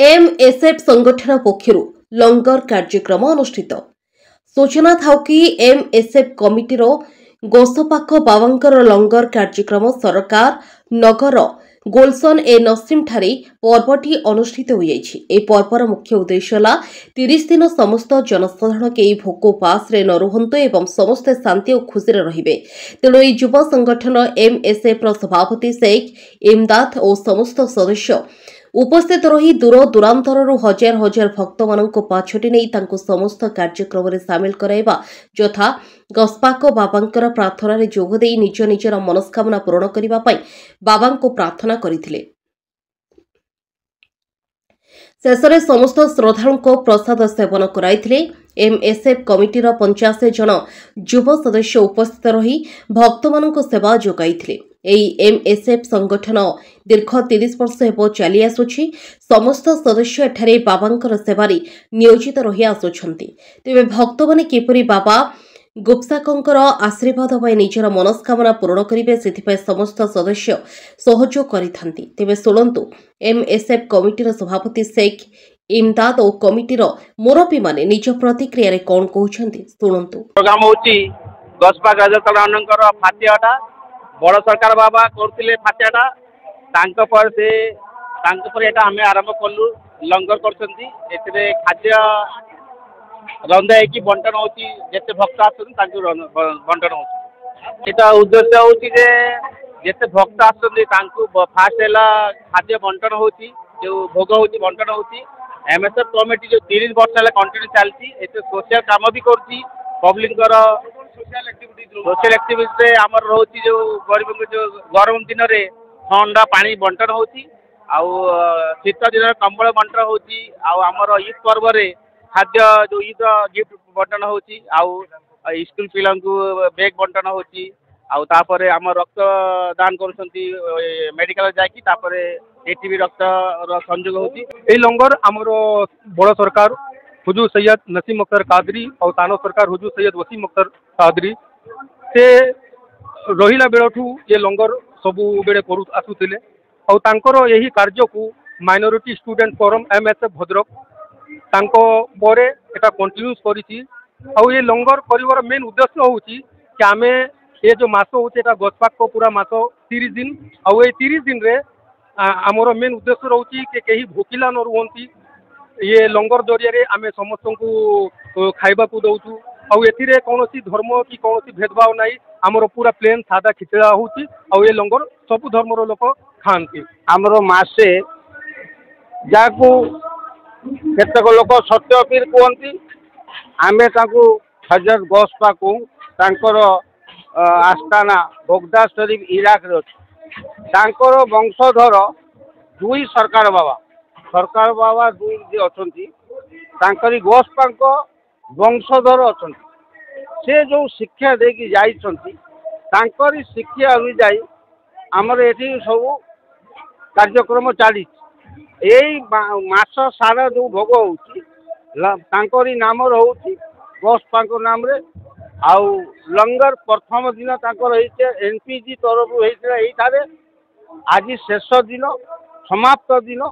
MSF संगठन पक्षर लंगर कार्यक्रम अनुष्ठित। सूचना था कि एमएसएफ कमिटीर गोसपाख बाबांकर लंगर कार्यक्रम सरकार नगर गोलसन ए नसीम ठारे पर्वटी अनुष्ठित हो पर्वर मुख्य उद्देश्य है 30 दिन समस्त जनसाधारण के भोक उपास न रुहतु एवं समस्ते शांति और खुशी रे। तेणु युव संगठन एमएसएफ सभापति शेख इमदाद और समस्त सदस्य उपस्थित रही दूर दूरांतर हजार हजार भक्त मान पाछटी नहीं समस्त कार्यक्रम में सामिल कराइबा यथा गस्पाक बाबांकर प्रार्थना रे जोगदे निज निजर मनस्कामना पूरण करने बाबा को प्रार्थना करथिले। शेषे समस्त श्रद्धालु को प्रसाद सेवन कराइथिले। एमएसएफ कमिटीर 85 जन युव सदस्य उपस्थित रही भक्त मान सेवा जोगाइथिले। एमएसएफ संगठन दीर्घ 30 वर्ष हेब चली आसुछि। समस्त सदस्य एठारे बाबांकर सेवारी नियोजित रही आसुछन्ति। तेबे भक्त माने किपरि बाबा गुप्साकंकर आशीर्वाद पाई निजर मनस्कामना पूर्ण करिवे सेथिपाई समस्त सदस्य सहयोग करिथांती। तेबे सुनंतु एमएसएफ कमिटीर सभापति शेख इमदाद और कमिटीर मुरब्बी माने निज प्रतिक्रिया रे कोन कहउछन्ती सुनंतु। प्रोग्राम होची गस्पा गाजतलानकर फातियाटा बड़ सरकार बाबा करथिले फातियाटा तांको पर से तांको पर एटा हमें आरंभ कलु लंगर करछन्ती। एतरे खाद्य रंधा की बंटन होची जेते भक्त आछन तांको बंटन होची। एटा उद्देश्य होची जे जेते भक्त आछन तांको फास्ट हैला खाद्य बंटन होची जो भोग होची बंटन होची। एमएसएफ कमिटी जो 30 वर्ष हैला कंटिन्यू चलती एते सोशल काम भी करती पब्लिक सोशल एक्टिविटी रे हमर रहउची जो गरीब को जो गरम दिन रे ठंडा पानी बंटन होची आउ शीत दिन कंबल बंटन होची आउ हमर ईद पर्व रे खाद्य जो ईद गिफ्ट बंटन होची आउ स्कूल पिला को बैग बंटन होची आउ तापरे हमर रक्त दान करछंती मेडिकल जाकी तापरे एटीबी रक्त संयोग होची। ए लंगर हमर बड़ सरकार हुजूर सैयद नसीम अख्तर कादरी और तानो सरकार हुजूर सैयद वसीम अख्तर कादरी से रहिला बेलठू ये लंगर सबु बेले करू आसुथिले और तांकर यही कार्य को minority student forum MSF Bhadrak तांको बरे एटा कंटिन्यूस करिछि। और ये लंगर करिवार मेन उद्देश्य होउछि कि आमे ये जो मास होउछि एटा गस्पाक को पूरा मास 30 दिन और ये 30 दिन रे हमर मेन उद्देश्य रहउछि कि केही भूखिला न रुहंती। ये लंगर जरिया रे आमे समस्त को खाइबा को दउछु और एथिरे कोनोसी धर्म की कोनोसी भेदभाव नाही। हमर पूरा प्लेन सादा खिचड़ा होउछि और ये लंगर सब धर्मर लोक खाआंती। हमर मासे जाकू केतक लोक सत्यपीर कहती आमे ताकू हजरत गस्पा को तांकर आस्थाना बगदाद शरीफ इराक रे तांकर वंशधर दुई सरकार बाबा दुई जे अछंती तांकरी गस्पांक वंशधर अछंती। से जो शिक्षा देकी जाइछंती तांकरी शिक्षा अनुसार हमर एठी सब कार्यक्रम चली मास सारा जो भोग होउची तांकरी नाम रहउची गस्पांक नाम रे आउ लंगर प्रथम दिन तांकर एनपीजी तरफ होइतला एई थारे आज शेष दिन समाप्त दिन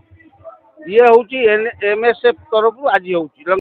ये होउची एमएसएफ तरफ आज होउची।